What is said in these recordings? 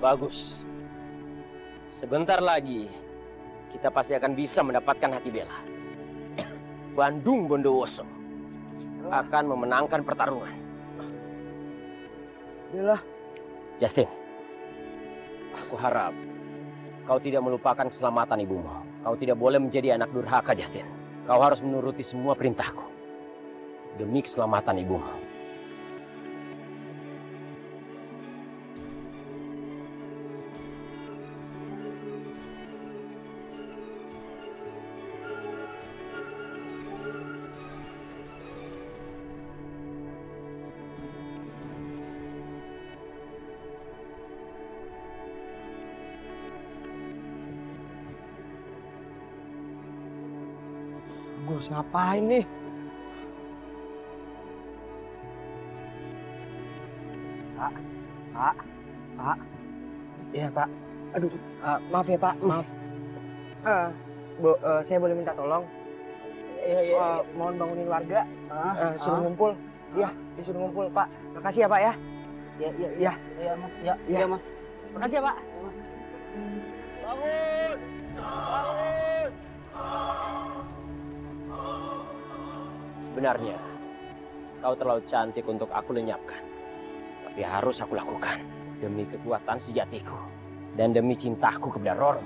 Bagus. Sebentar lagi kita pasti akan bisa mendapatkan hati Bella. Bandung Bondowoso akan memenangkan pertarungan. Bella. Justin, aku harap kau tidak melupakan keselamatan ibumu. Kau tidak boleh menjadi anak durhaka, Justin. Kau harus menuruti semua perintahku demi keselamatan ibumu. Gue harus ngapain nih? Pak. Iya Pak. Aduh, maaf ya Pak, maaf. Saya boleh minta tolong? Iya. Mohon bangunin warga, suruh ngumpul. Iya, disuruh ngumpul Pak. Makasih ya Pak ya. Iya. Iya Mas. Iya Mas. Makasih ya Pak. Bangun! Sebenarnya, kau terlalu cantik untuk aku lenyapkan. Tapi harus aku lakukan demi kekuatan sejatiku dan demi cintaku kepada Roro.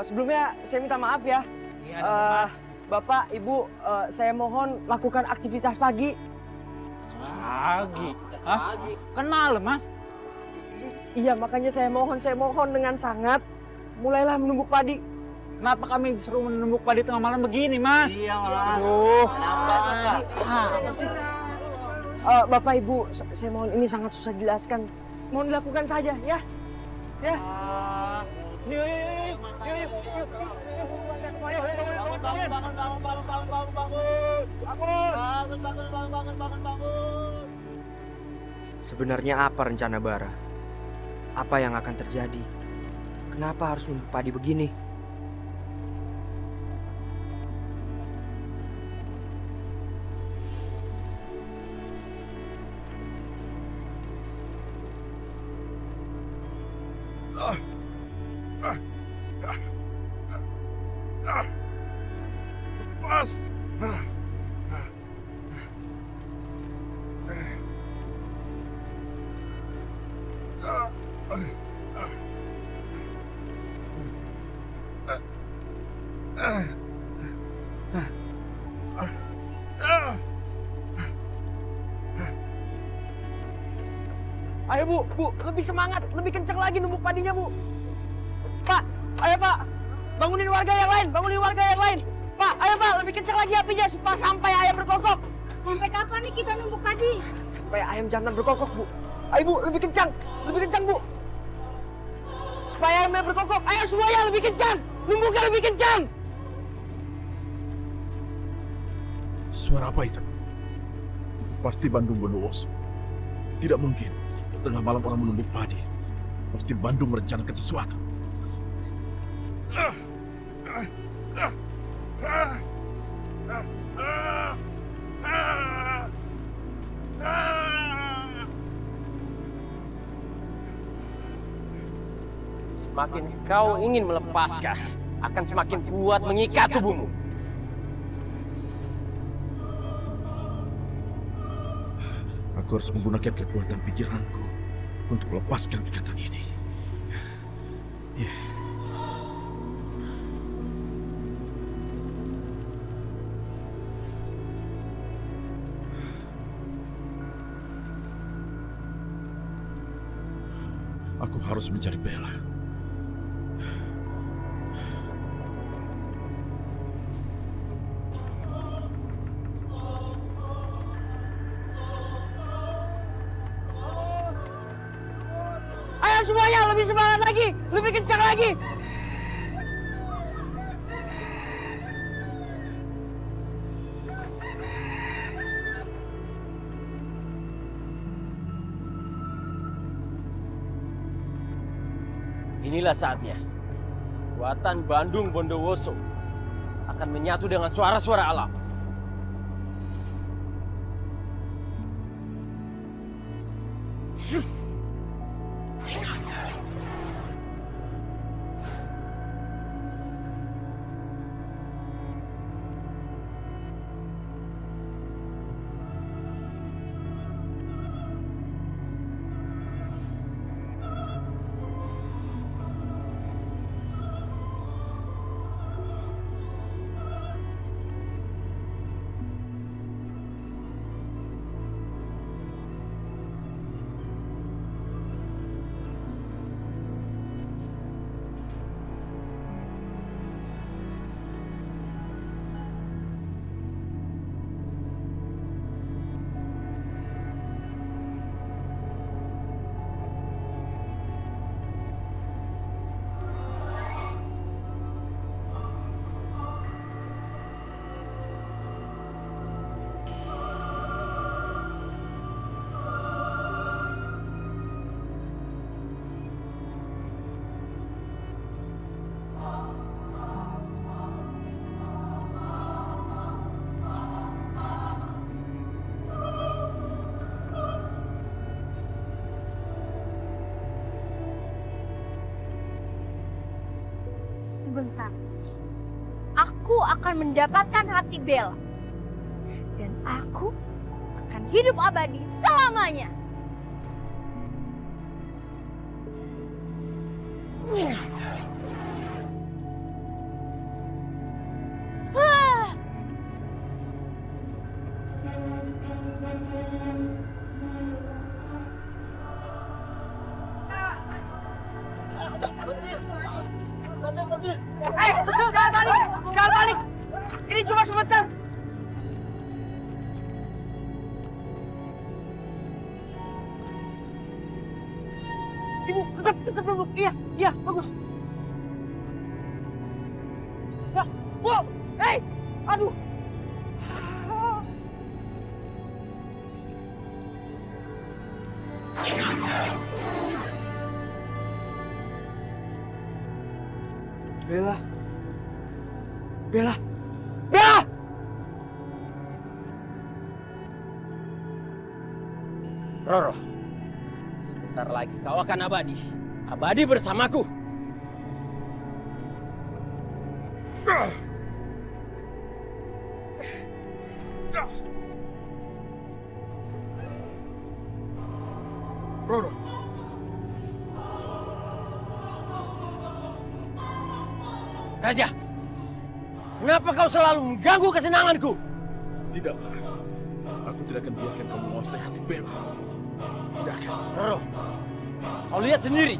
Sebelumnya saya minta maaf ya. Iya, Mas. Bapak, Ibu, saya mohon lakukan aktivitas pagi. Pagi? Hah? Kan malam, Mas. Iya, makanya saya mohon dengan sangat. Mulailah menumbuk padi. Kenapa kami disuruh menumbuk padi tengah malam begini, Mas? Iya, Mas. Aduh. Apa sih? Bapak, Ibu, saya mohon ini sangat susah dijelaskan. Mohon dilakukan saja, ya. Ya. Yuk. Sebenarnya apa rencana Bara? Apa yang akan terjadi? Kenapa harus numbuk padi begini? Lepas. Ayo Bu, lebih semangat, lebih kencang lagi numbuk padinya Bu. Pak, ayo Pak, bangunin warga yang lain. Pak, ayo Pak, lebih kencang lagi apinya supaya sampai ayam berkokok. Sampai kapan nih kita numbuk padi? Sampai ayam jantan berkokok Bu. Ayo Bu, lebih kencang Bu. Supaya ayamnya berkokok, ayo semuanya lebih kencang, numbuknya lebih kencang. Suara apa itu? Pasti Bandung Bondowoso. Tidak mungkin tengah malam orang menumbuk padi. Pasti Bandung merencanakan sesuatu. Semakin kau ingin melepaskan, akan semakin kuat mengikat tubuhmu. Aku harus menggunakan kekuatan pikiranku untuk melepaskan ikatan ini. Ya. Aku harus mencari Bella. Ayo semuanya lebih semangat lagi, lebih kencang lagi. Ini Inilah saatnya. Kekuatan Bandung Bondowoso akan menyatu dengan suara-suara alam. Sebentar. Aku akan mendapatkan hati Bella. Dan aku akan hidup abadi selamanya. Jangan balik! Jangan balik! Ini cuma sebentar. Ibu, tetap duduk. Iya, iya, bagus. Ya, Bu! Hei! Aduh! Bella. Bella. Bella! Roro, sebentar lagi kau akan abadi. Abadi bersamaku. Roro, Raja, kenapa kau selalu mengganggu kesenanganku? tidak, Lara. Aku tidak akan biarkan kamu menguasai hati Bella. Tidak akan. Roro, kau lihat sendiri.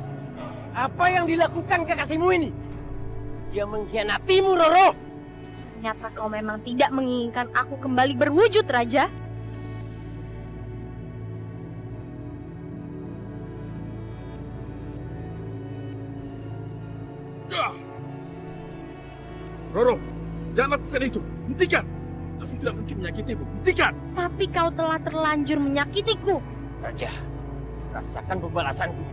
Apa yang dilakukan kekasihmu ini? Dia mengkhianatimu, Roro. Ternyata kau memang tidak menginginkan aku kembali berwujud, Raja. Roro, jangan lakukan itu. Hentikan. Aku tidak mungkin menyakitimu. Hentikan. Tapi kau telah terlanjur menyakitiku. Raja, rasakan pembalasanku.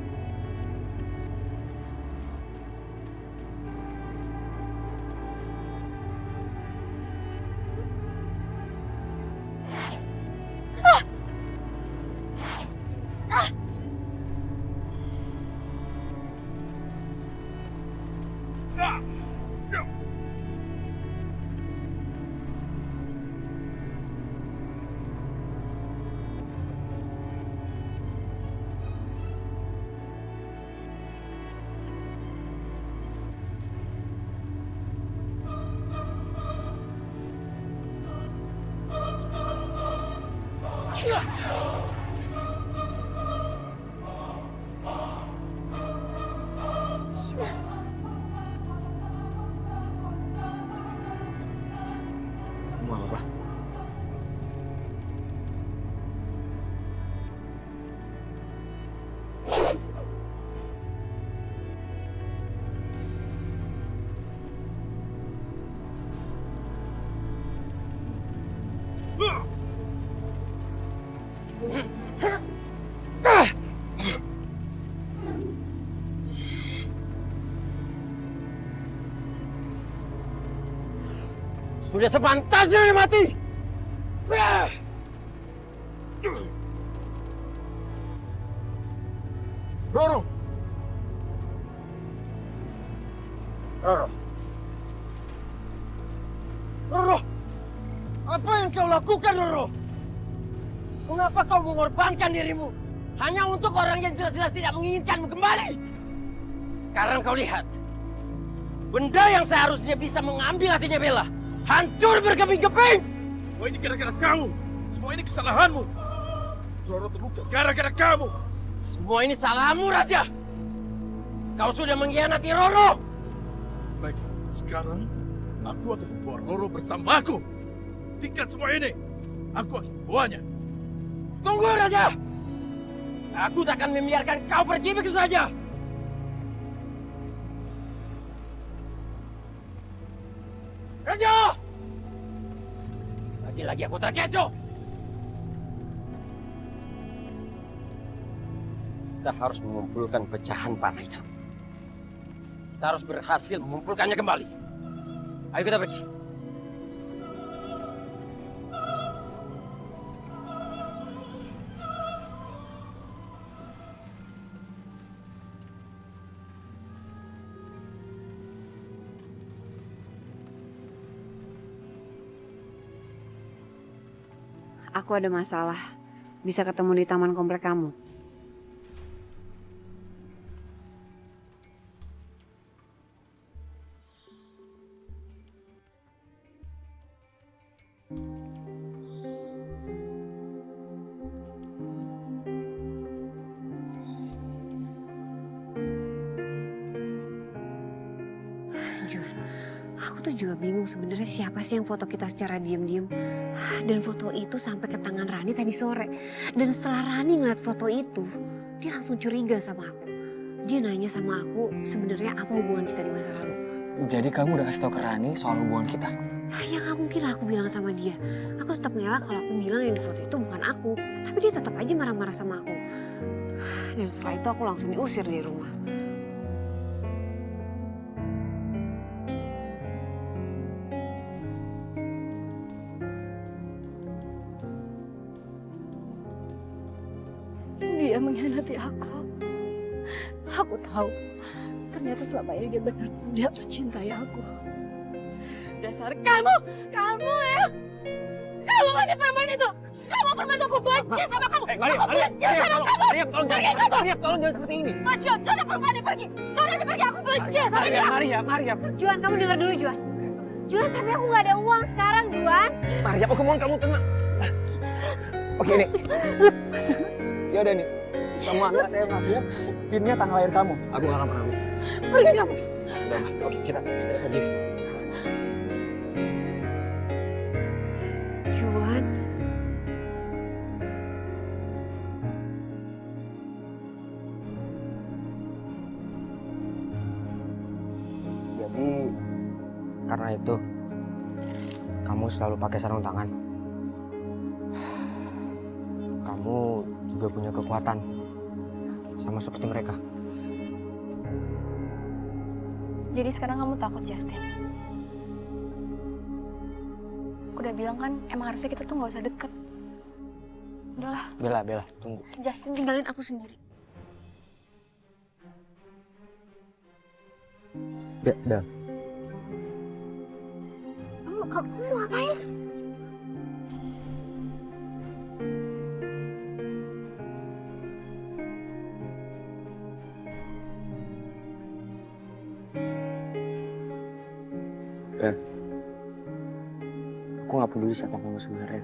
Mau apa? Sudah sepantasnya dia mati. Roro! Roro. Roro! Apa yang kau lakukan, Roro? Mengapa kau mengorbankan dirimu hanya untuk orang yang jelas-jelas tidak menginginkanmu kembali? Sekarang kau lihat. Benda yang seharusnya bisa mengambil hatinya Bella hancur berkeping-keping. Semua ini gara-gara kamu. Semua ini kesalahanmu. Roro terluka gara-gara kamu. Semua ini salahmu, Raja. Kau sudah mengkhianati Roro. Baik, sekarang aku akan membawa Roro bersamaku. Hentikan semua ini. Aku akan membawanya. Tunggu, Raja. Aku tak akan membiarkan kau pergi begitu saja. Raja! Lagi-lagi aku terkecoh. Kita harus mengumpulkan pecahan panah itu. Kita harus berhasil mengumpulkannya kembali. Ayo kita pergi. Aku ada masalah. Bisa ketemu di taman komplek kamu. Juan, aku tuh juga bingung sebenarnya siapa sih yang foto kita secara diam-diam. Dan foto itu sampai ke tangan Rani tadi sore. Dan setelah Rani ngeliat foto itu, dia langsung curiga sama aku. Dia nanya sama aku sebenarnya apa hubungan kita di masa lalu. Jadi kamu udah kasih tau ke Rani soal hubungan kita? Ya gak mungkin lah aku bilang sama dia. Aku tetap ngelak kalau aku bilang yang di foto itu bukan aku. Tapi dia tetap aja marah-marah sama aku. Dan setelah itu aku langsung diusir dari rumah. Dia mengkhianati aku. Aku tahu. Ternyata selama ini dia benar tidak mencintai aku. Dasar kamu ya. Kamu masih perempuan itu. Kamu perempuan itu, aku benci sama kamu. Aku benci sama kamu. Maria, tolong jangan seperti ini. Mas Juan, sudah perempuan ini pergi. Sudah pergi, aku benci sama dia. Maria. Juan, kamu dengar dulu Juan. Juan, tapi aku gak ada uang sekarang Juan. Maria, aku mohon kamu tenang. Oke nih. Ya udah nih. Kamu ambil ATM aku, pinnya tanggal lahir kamu. Aku gak akan pernah lupa. Pergi kamu. Udah, oke kita pergi. Juan. Jadi karena itu kamu selalu pakai sarung tangan. Kamu juga punya kekuatan sama seperti mereka. Jadi sekarang kamu takut, Justin? Aku udah bilang kan, emang harusnya kita tuh gak usah deket. Udahlah, Bella, tunggu. Justin tinggalin aku sendiri. Bella. Kamu mau ngapain? Bella. Aku gak peduli siapa kamu sebenarnya.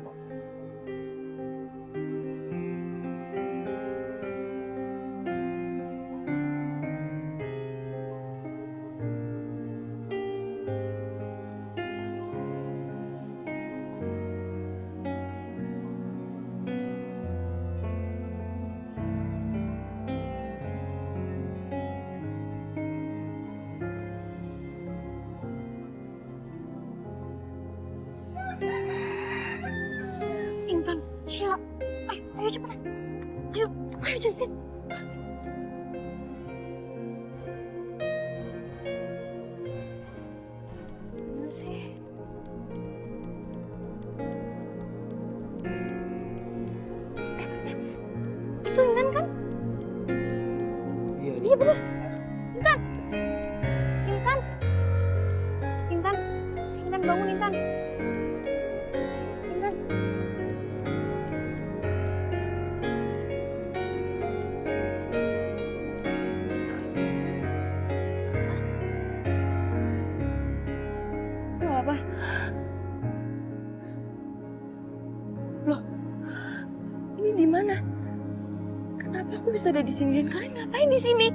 Intan, Sheila, ayo cepetan. Ayo Justin. Mana sih? Intan bangun Intan. Intan. Lo apa? Loh, ini di mana? Kenapa aku bisa ada di sini dan kalian ngapain di sini?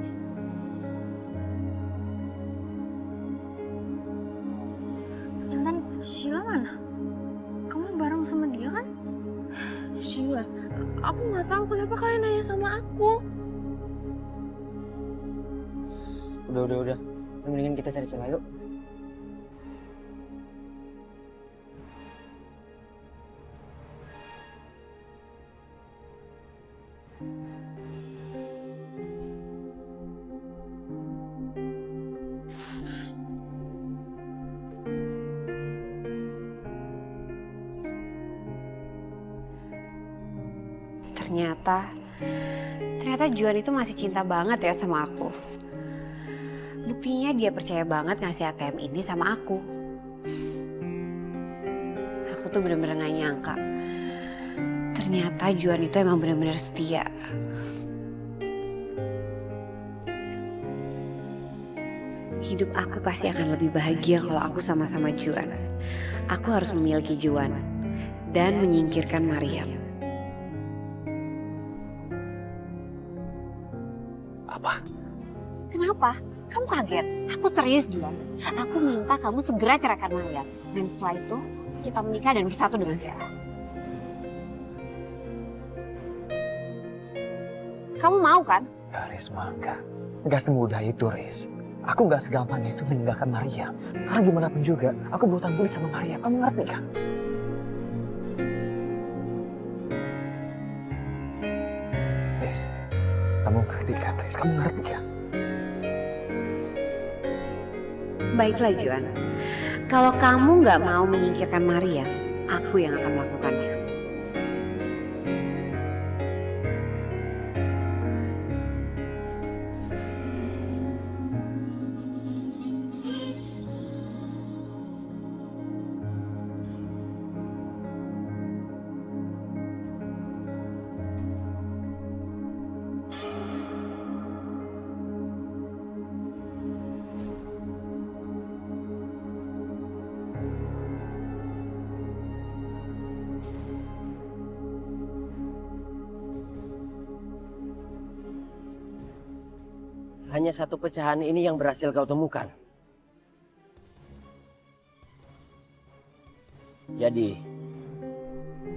Intan, Sheila mana? Kamu bareng sama dia kan? Sheila, aku nggak tahu kenapa kalian nanya sama aku. Udah. Mendingan kita cari Sheila yuk. Ternyata Juan itu masih cinta banget ya sama aku. Buktinya dia percaya banget ngasih ATM ini sama aku. Aku tuh bener-bener gak nyangka. Ternyata Juan itu emang bener-bener setia. Hidup aku pasti akan lebih bahagia kalau aku sama-sama Juan. Aku harus memiliki Juan dan menyingkirkan Mariam. Apa? Kenapa? Kamu kaget? Aku serius, Juan. Aku minta kamu segera ceraikan Mariam. Dan setelah itu, kita menikah dan bersatu dengan Sheila. Kamu mau kan? Ya, Risma, enggak semudah itu, Riz. Aku enggak segampang itu meninggalkan Mariam. Karena gimana pun juga, aku berhutang budi sama Mariam. Kamu ngerti kan? Riz, kamu ngerti kan, Riz? Kamu ngerti kan? Baiklah, Juan. Kalau kamu nggak mau menyingkirkan Mariam, aku yang akan melakukannya. Hanya satu pecahan ini yang berhasil kau temukan. Jadi,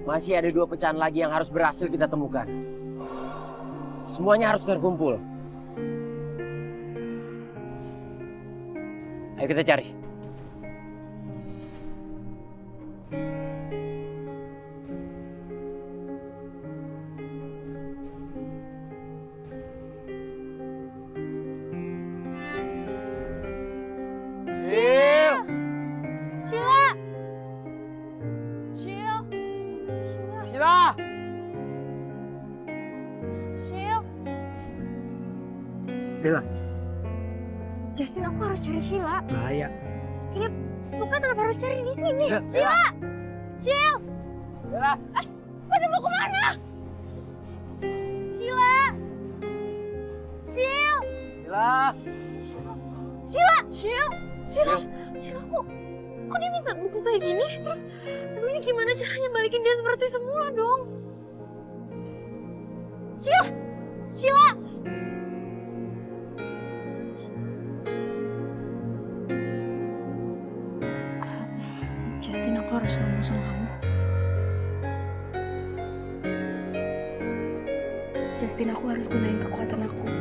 masih ada 2 pecahan lagi yang harus berhasil kita temukan. Semuanya harus terkumpul. Ayo kita cari. Sheila. Justin, aku harus cari Sheila. Bahaya. Iya, bukan tetap harus cari di sini. Sheila! Sheila! Pada mau kemana? Sheila! Sheila, kok dia bisa buku kayak gini? Terus, aduh ini gimana caranya balikin dia seperti semula dong? Sheila! Justin, aku harus ngomong sama kamu. Justin, aku harus gunain kekuatan aku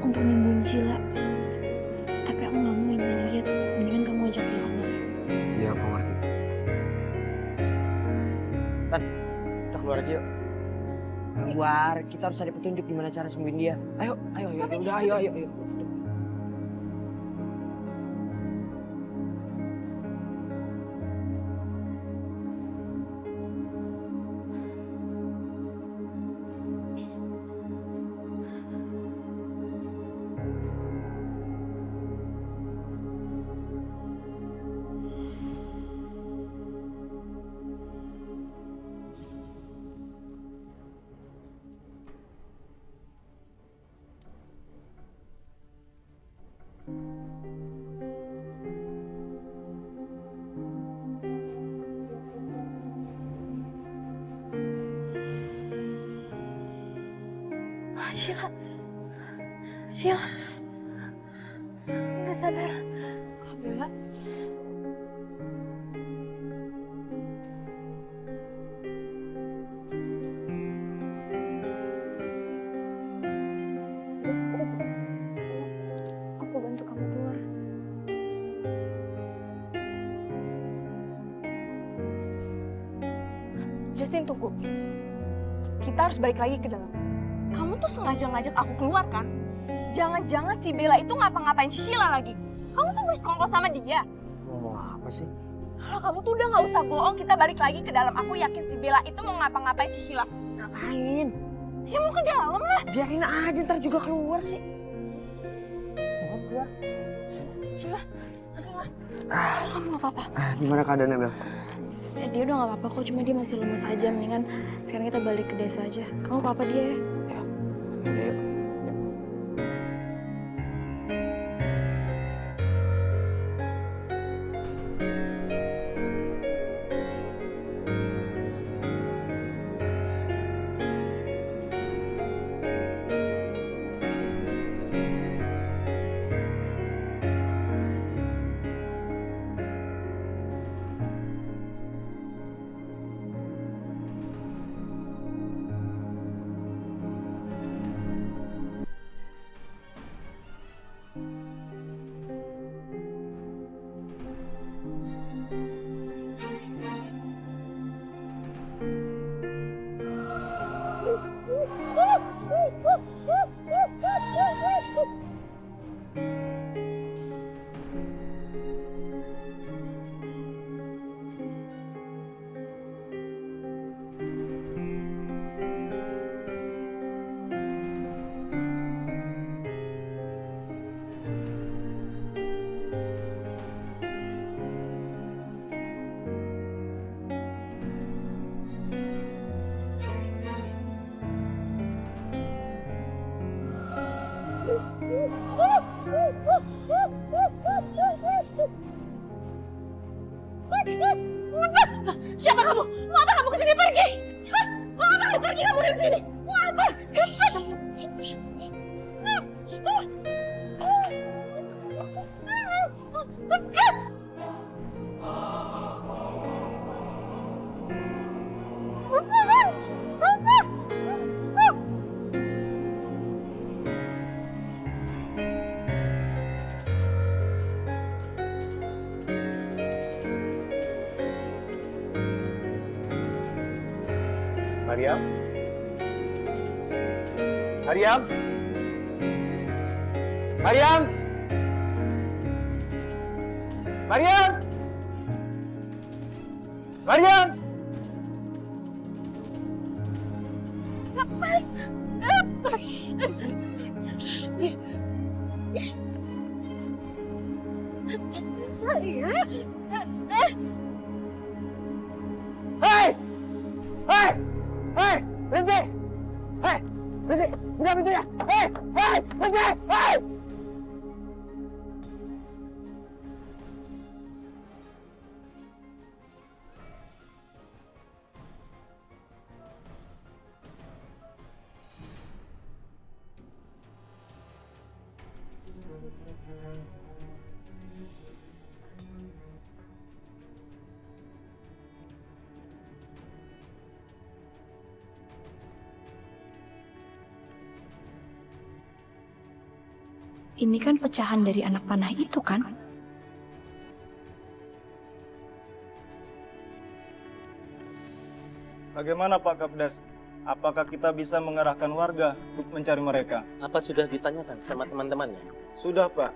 untuk nyembuhin Sheila. Tapi aku gak mau ini lihat. Mendingan kamu ajak dia keluar. Iya, aku ngerti. Kita keluar aja yuk. Keluar, kita harus cari petunjuk gimana cara sembuhin dia. Ayo. Udah, ayo. Sheila. Sheila. Udah sadar. Kak Bella. Aku bantu kamu keluar. Justin, tunggu. Kita harus balik lagi ke dalam. Kamu tuh sengaja ngajak aku keluar kan? Jangan-jangan si Bella itu ngapa-ngapain si Sheila lagi. Kamu tuh bersekongkol sama dia. Ngomong apa sih? Kalau kamu tuh udah gak usah bohong, kita balik lagi ke dalam. Aku yakin si Bella itu mau ngapa-ngapain si Sheila. Ngapain? Ya mau ke dalam lah. Biarin aja, ntar juga keluar sih. Mau keluar? Sheila, Sheila. Sheila, kamu gak apa-apa. Gimana keadaannya, Bel? Ya, dia udah gak apa-apa kok, cuma dia masih lemas aja. Mendingan sekarang kita balik ke desa aja. Kamu apa-apa dia ya? Yaudah, yuk. Siapa kamu? Mau apa kamu kesini pergi? Hah? Mau apa kamu pergi kamu dari sini? Mau apa? Mariam? Mariam? Mariam? Mariam? Mariam? Hei! Hei! Hei! Berhenti! Hei! Berhenti! Buka pintunya! Hei! Hei! Berhenti! Hei! Ini kan pecahan dari anak panah itu kan? Bagaimana Pak Kapdes? Apakah kita bisa mengerahkan warga untuk mencari mereka? Apa sudah ditanyakan sama teman-temannya? Sudah Pak,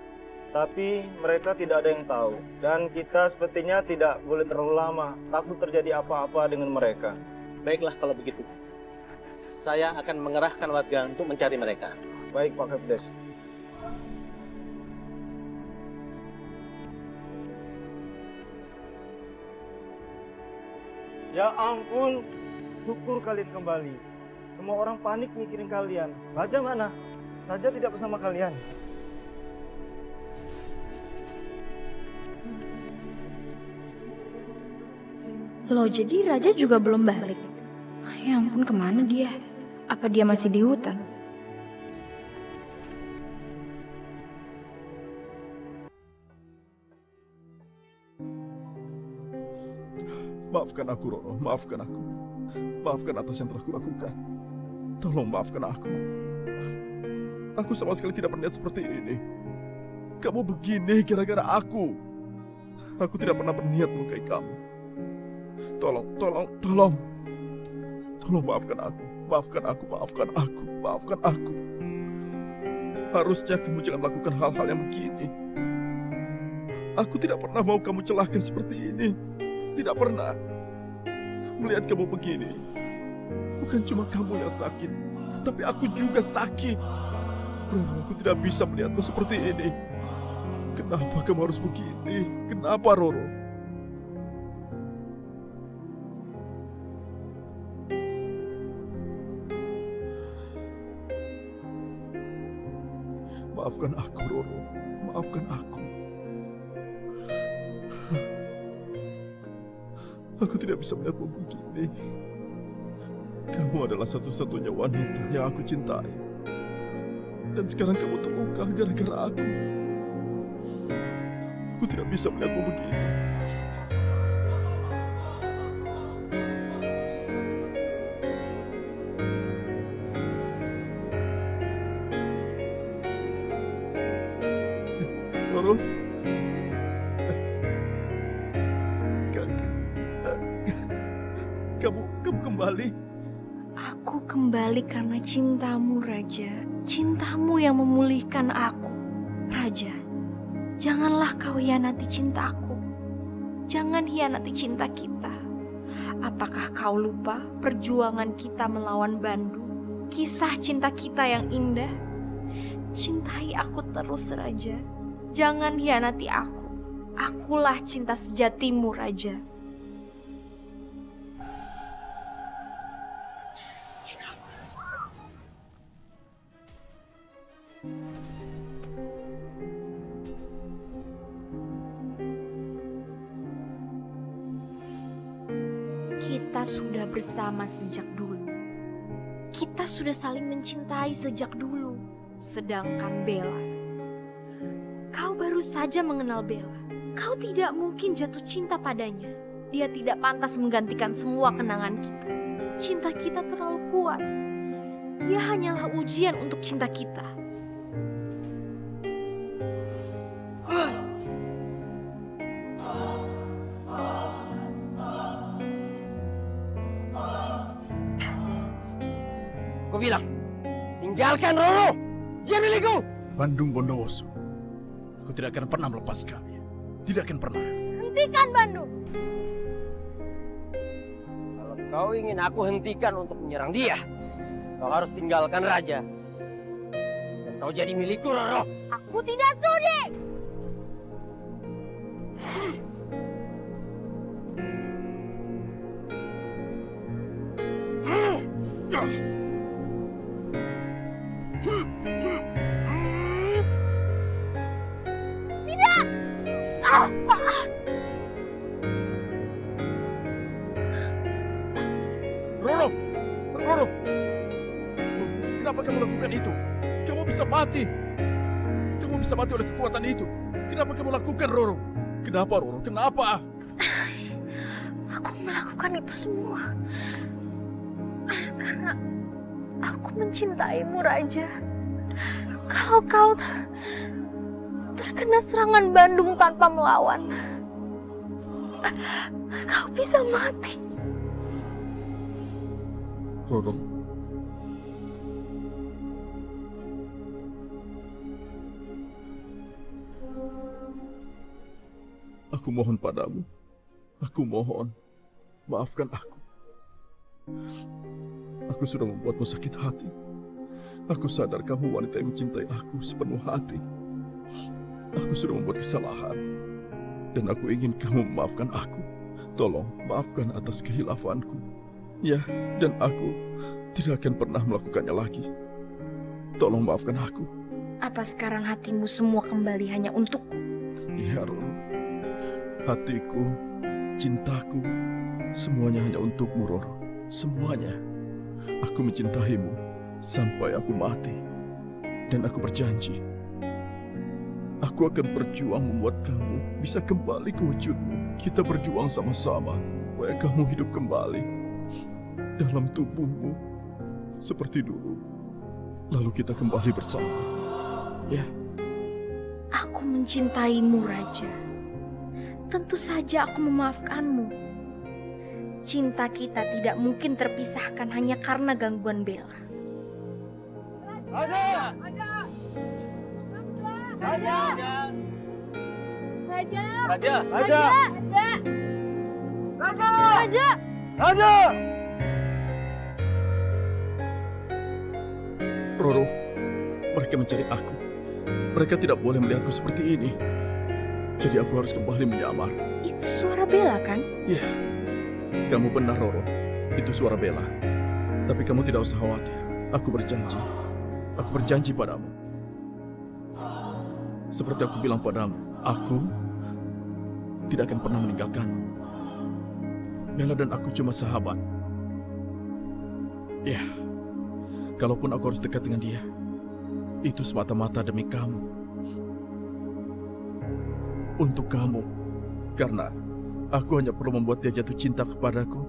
tapi mereka tidak ada yang tahu. Dan kita sepertinya tidak boleh terlalu lama, takut terjadi apa-apa dengan mereka. Baiklah kalau begitu. Saya akan mengerahkan warga untuk mencari mereka. Baik Pak Kapdes. Ya ampun, syukur kalian kembali. Semua orang panik mikirin kalian. Raja mana? Raja tidak bersama kalian. Loh, jadi Raja juga belum balik? Ya ampun, kemana dia? Apa dia masih di hutan? Maafkan aku, Roro. Maafkan aku. Maafkan atas yang telah kulakukan. Tolong maafkan aku. Aku sama sekali tidak berniat seperti ini. Kamu begini gara-gara aku. Aku tidak pernah berniat melukai kamu. Tolong maafkan aku. Maafkan aku, maafkan aku, maafkan aku. Harusnya kamu jangan melakukan hal-hal yang begini. Aku tidak pernah mau kamu celaka seperti ini. Tidak pernah. Melihat kamu begini, bukan cuma kamu yang sakit, tapi aku juga sakit. Roro, aku tidak bisa melihatmu seperti ini. Kenapa kamu harus begini? Kenapa, Roro? Maafkan aku, Roro. Maafkan aku. Aku tidak bisa melihatmu begini. Kamu adalah satu-satunya wanita yang aku cintai. Dan sekarang kamu terluka gara-gara aku. Aku tidak bisa melihatmu begini. Roro, kamu kembali. Aku kembali karena cintamu, Raja. Cintamu yang memulihkan aku. Raja, janganlah kau hianati cintaku. Jangan hianati cinta kita. Apakah kau lupa perjuangan kita melawan Bandung? Kisah cinta kita yang indah. Cintai aku terus, Raja. Jangan hianati aku. Akulah cinta sejatimu, Raja. Kita sudah bersama sejak dulu. Kita sudah saling mencintai sejak dulu. Sedangkan Bella, kau baru saja mengenal Bella. Kau tidak mungkin jatuh cinta padanya. Dia tidak pantas menggantikan semua kenangan kita. Cinta kita terlalu kuat. Dia hanyalah ujian untuk cinta kita. Aku bilang, tinggalkan Roro. Dia milikku. Bandung Bondowoso. Aku tidak akan pernah melepaskannya. Tidak akan pernah. Hentikan Bandung. Kalau kau ingin aku hentikan untuk menyerang dia, kau harus tinggalkan Raja. Dan kau jadi milikku, Roro. Aku tidak sudi. Roro, kenapa kamu lakukan itu? Kamu bisa mati. Kamu bisa mati oleh kekuatan itu. Kenapa kamu lakukan, Roro? Kenapa, Roro? Kenapa? Aku melakukan itu semua karena aku mencintaimu, Raja. Kalau kau terkena serangan Bandung tanpa melawan, kau bisa mati. Roro, aku mohon padamu. Aku mohon, maafkan aku. Aku sudah membuatmu sakit hati. Aku sadar kamu wanita yang mencintai aku sepenuh hati. Aku sudah membuat kesalahan. Dan aku ingin kamu memaafkan aku. Tolong, maafkan atas kehilafanku. Ya, dan aku tidak akan pernah melakukannya lagi. Tolong maafkan aku. Apa sekarang hatimu semua kembali hanya untukku? Ya, Roro. Hatiku, cintaku, semuanya hanya untukmu, Roro. Semuanya. Aku mencintaimu sampai aku mati. Dan aku berjanji, aku akan berjuang membuat kamu bisa kembali ke wujudmu. Kita berjuang sama-sama. supaya kamu hidup kembali dalam tubuhmu seperti dulu. Lalu kita kembali bersama. Ya. Aku mencintaimu, Raja. Tentu saja aku memaafkanmu. Cinta kita tidak mungkin terpisahkan hanya karena gangguan Bella. Raja! Raja! Raja! Raja! Raja! Raja! Raja! Raja! Roro, mereka mencari aku. Mereka tidak boleh melihatku seperti ini. Jadi aku harus kembali menyamar. Itu suara Bella kan? Ya, kamu benar Roro. Itu suara Bella. Tapi kamu tidak usah khawatir. Aku berjanji. Aku berjanji padamu. Seperti aku bilang padamu, aku tidak akan pernah meninggalkanmu. Bella dan aku cuma sahabat. Ya, kalaupun aku harus dekat dengan dia, itu semata-mata demi kamu. Untuk kamu. Karena aku hanya perlu membuat dia jatuh cinta kepadaku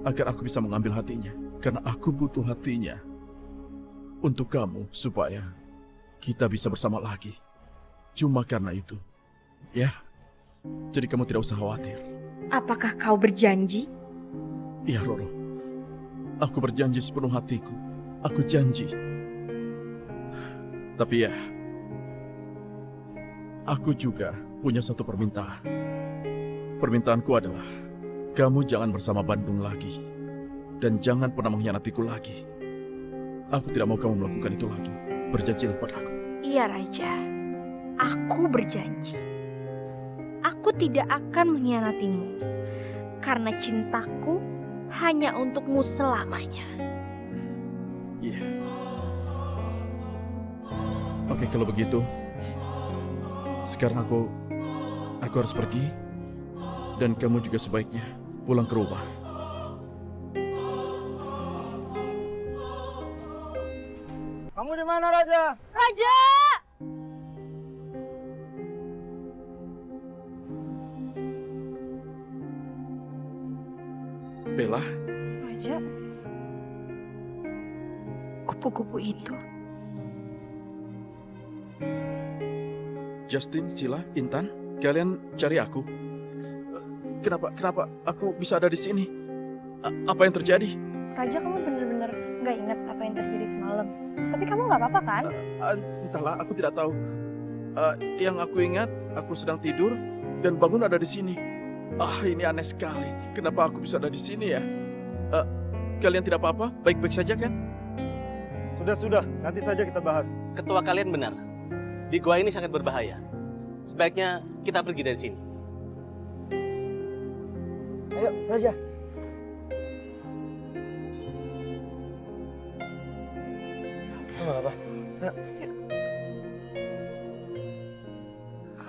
agar aku bisa mengambil hatinya. Karena aku butuh hatinya untuk kamu supaya kita bisa bersama lagi. Cuma karena itu. Ya. Jadi kamu tidak usah khawatir. Apakah kau berjanji? Iya, Roro. Aku berjanji sepenuh hatiku. Aku janji. Tapi ya, aku juga punya satu permintaan. Permintaanku adalah, kamu jangan bersama Bandung lagi. Dan jangan pernah mengkhianatiku lagi. Aku tidak mau kamu melakukan itu lagi. Berjanjilah padaku. Iya, Raja. Aku berjanji. Aku tidak akan mengkhianatimu. Karena cintaku hanya untukmu selamanya. Iya. Oke, kalau begitu, sekarang aku harus pergi, dan kamu juga sebaiknya pulang ke rumah. Kamu di mana, Raja? Raja! Bella, Raja? Kupu-kupu itu. Justin, Sila, Intan, kalian cari aku. Kenapa aku bisa ada di sini? Apa yang terjadi? Raja, kamu bener-bener gak ingat apa yang terjadi semalam. Tapi kamu gak apa-apa kan? Entahlah, aku tidak tahu. Yang aku ingat, aku sedang tidur dan bangun ada di sini. Ini aneh sekali. Kenapa aku bisa ada di sini ya? Kalian tidak apa-apa? Baik-baik saja kan? Sudah, nanti saja kita bahas. Ketua kalian benar. Di gua ini sangat berbahaya. Sebaiknya kita pergi dari sini. Ayo, Raja. Apa?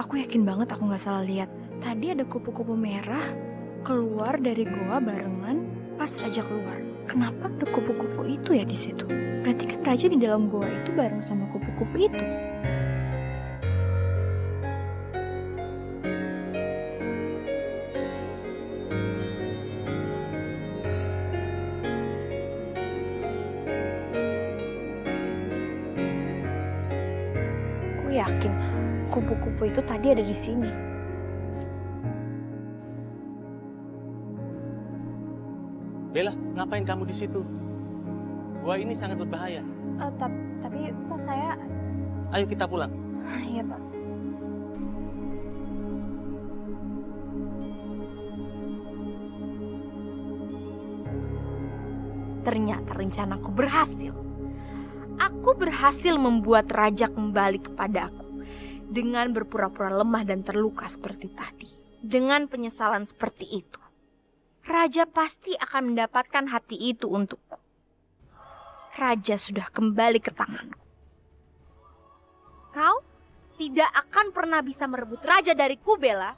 Aku yakin banget aku gak salah lihat. Tadi ada kupu-kupu merah keluar dari goa barengan pas Raja keluar. Kenapa ada kupu-kupu itu ya di situ? Berarti kan Raja di dalam goa itu bareng sama kupu-kupu itu. Aku yakin kupu-kupu itu tadi ada di sini. Bella, ngapain kamu di situ? Gua ini sangat berbahaya. Tapi Pak, saya... Ayo kita pulang. Iya, Pak. Ternyata rencanaku berhasil. Aku berhasil membuat Raja kembali kepadaku dengan berpura-pura lemah dan terluka seperti tadi. Dengan penyesalan seperti itu, Raja pasti akan mendapatkan hati itu untukku. Raja sudah kembali ke tanganku. Kau tidak akan pernah bisa merebut Raja dariku, Bella.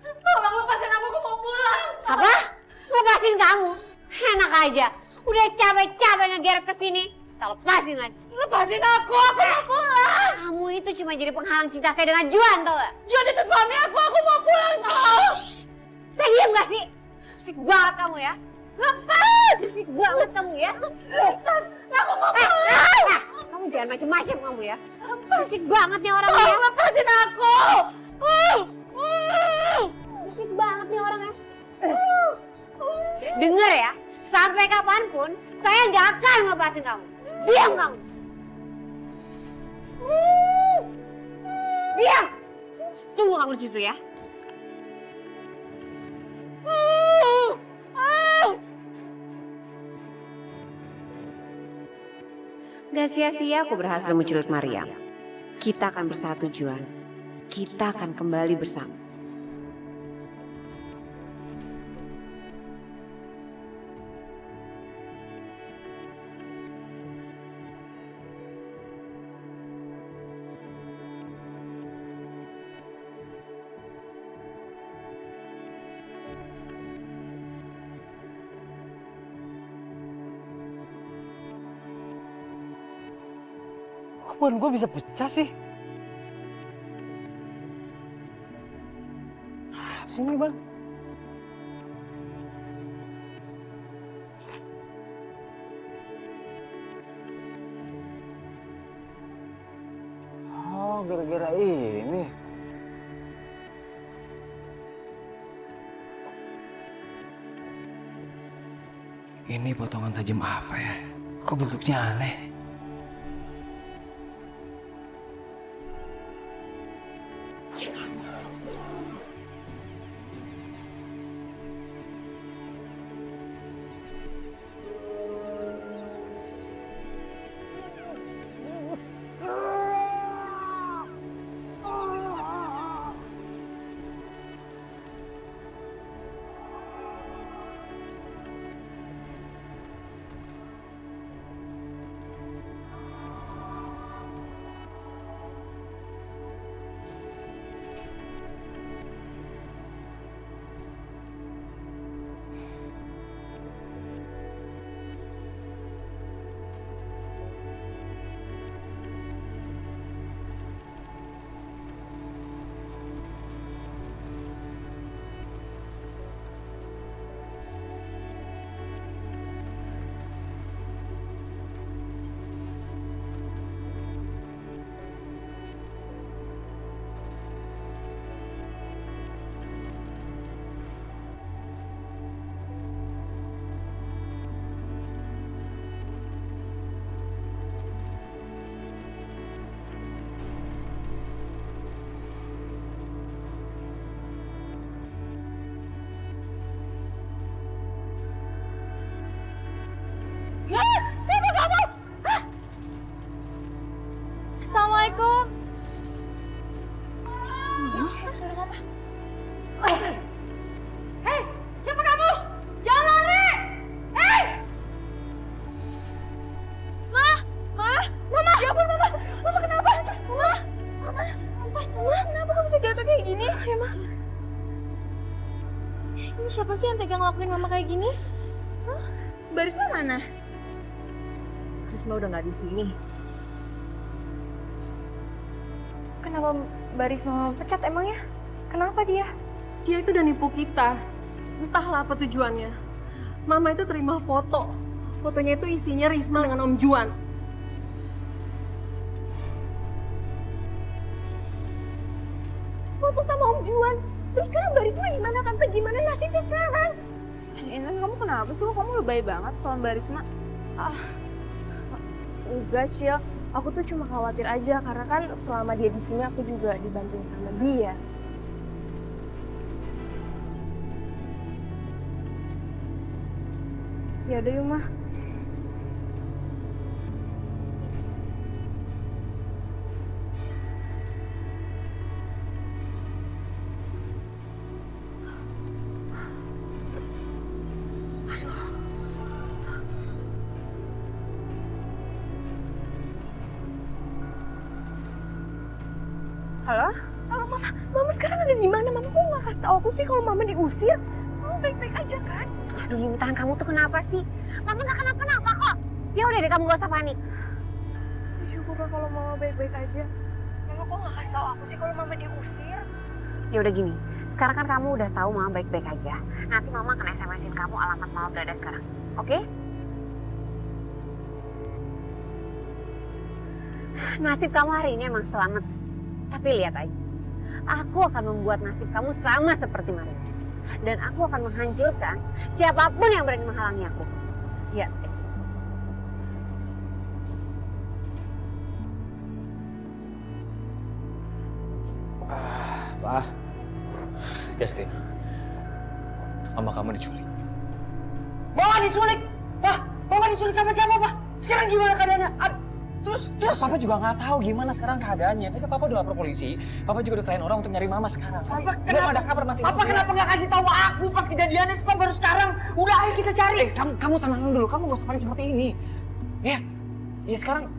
Tolong lepasin aku mau pulang. Apa? Lepasin kamu? Enak aja. Udah capek-capek ngegeret ke sini. Tak lepasin lagi. Lepasin aku mau pulang. Kamu itu cuma jadi penghalang cinta saya dengan Juan, tau gak? Juan itu suami aku mau pulang. banget kamu ya. Lepas! Berisik banget kamu ya. Lepas! Aku mau pulang! Kamu jangan macem-macem kamu ya. Berisik banget nih orangnya. Lepasin aku! Berisik banget nih orangnya. Dengar ya, sampai kapanpun saya nggak akan ngelepasin kamu. Diam kamu. Diam. Tunggu kamu di situ ya. Gak sia-sia aku berhasil menculik Maria. Kita akan bersatu, Juan. Kita akan kembali bersama. Kok ban gue bisa pecah sih? Apa sih ini, Bang? Oh, gara-gara ini. Ini potongan tajam apa ya? Kok bentuknya aneh? Siapa kamu? Hah? Assalamualaikum. Suara mama. Hei, siapa kamu? Jangan lari! Hei! Mama! Ya ampun, Mama! Mama kenapa? Mama, kenapa kamu bisa jatuh kayak gini? Ya, Ma. Ini siapa sih yang tega ngelakuin Mama kayak gini? Hah? Barisma mana? Barisma udah nggak di sini. Kenapa Barisma pecat emangnya? Kenapa dia? Dia itu udah nipu kita. Entahlah apa tujuannya. Mama itu terima foto. Fotonya itu isinya Risma dengan Om Juan. Foto sama Om Juan. Terus sekarang Barisma gimana Tante? Gimana nasibnya sekarang? Intan, kamu kenapa sih? Kamu lebay banget soal Barisma. Enggak, Cil. Aku tuh cuma khawatir aja karena kan selama dia di sini aku juga dibantuin sama dia. Ya udah yuk, Ma. Halo? Halo, Mama. Mama sekarang ada di mana? Mama kok nggak kasih tahu aku sih kalau Mama diusir? Mama baik-baik aja kan? Aduh, Intan, kamu tuh kenapa sih? Mama gak kenapa-napa kok. Ya udah deh, kamu gak usah panik. Syukurlah kalau Mama baik-baik aja. Mama kok nggak kasih tahu aku sih kalau Mama diusir? Ya udah gini, Sekarang kan kamu udah tahu Mama baik-baik aja. Nanti Mama akan SMS-in kamu alamat Mama berada sekarang. Oke? Nasib kamu hari ini emang selamat. Tapi lihat aja. Aku akan membuat nasib kamu sama seperti Maria. Dan aku akan menghancurkan siapapun yang berani menghalangi aku. Ya. Pak. Justin. Mama kamu diculik. Mama diculik? Pak, Mama diculik sama siapa, Pak? Sekarang gimana keadaannya? Terus? Papa juga nggak tahu gimana sekarang keadaannya. Tapi Papa udah lapor polisi. Papa juga udah klien orang untuk nyari Mama sekarang. Papa Belum ada kabar masih. Papa kenapa nggak kasih tahu aku pas kejadiannya? Pak baru sekarang. Udah ayo kita cari. Kamu tenang dulu. Kamu gak usah panik seperti ini. Ya sekarang